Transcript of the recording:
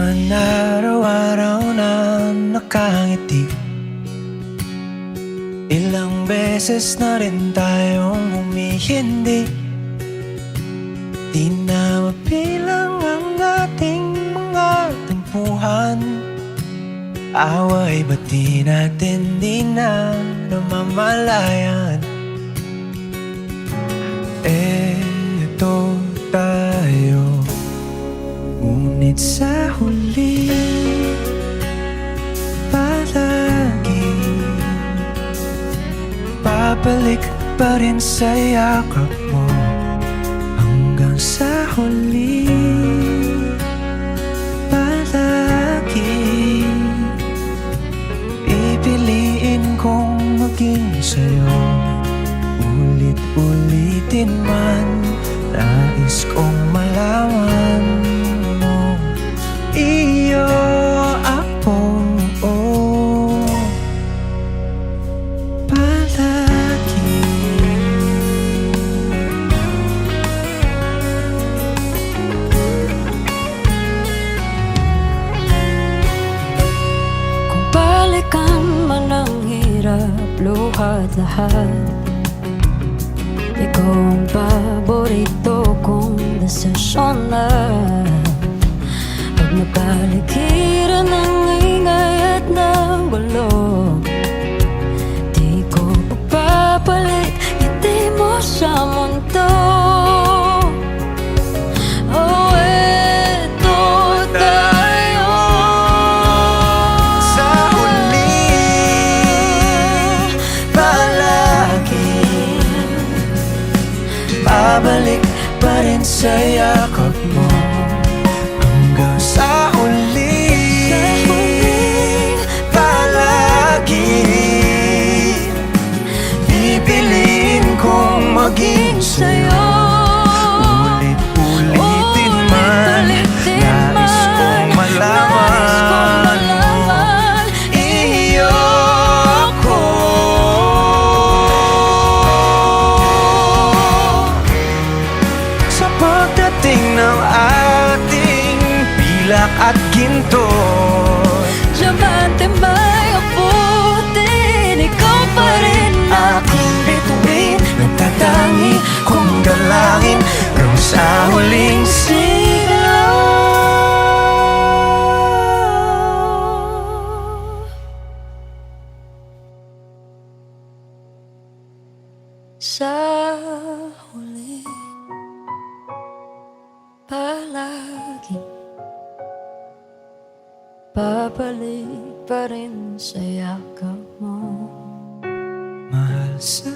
naman araw-araw na nakangiti. Ilang beses na rin tayong humihindi. Di na mapilang ang ating mga tampuhan. Away ba't di natin di na namamalayan? Eto tayo, ngunit sa huli palagi babalik pa rin sa yakap mo. Hanggang sa huli palagi pipiliin kong maging sa'yo. Ulit-ulitin man, nais kong malaman mo, iyo ako, palagi. Kung balikan man ang hirap, luhat lahat, ikaw ang paborito kong desisyon na. Pag napaligiran ng ingay at ng gulo, di ko papapalit ngiti mo sa mundo. Oh, eto tayo Sa huli palagi babalik pa rin sa yakap mo. Hanggang sa huli palagi pipiliin kong maging sa'yo. Ulit-ulitin man, nais kong malaman, iyo ako. Sa pagdating ng ating pilak at ginto, diamante may abutin, ikaw pa rin aking bituin, nagtatangi kong dalangin hanggang sa huling sigaw. sa huli palagi babalik pa rin sa yakap mo. Mahal sa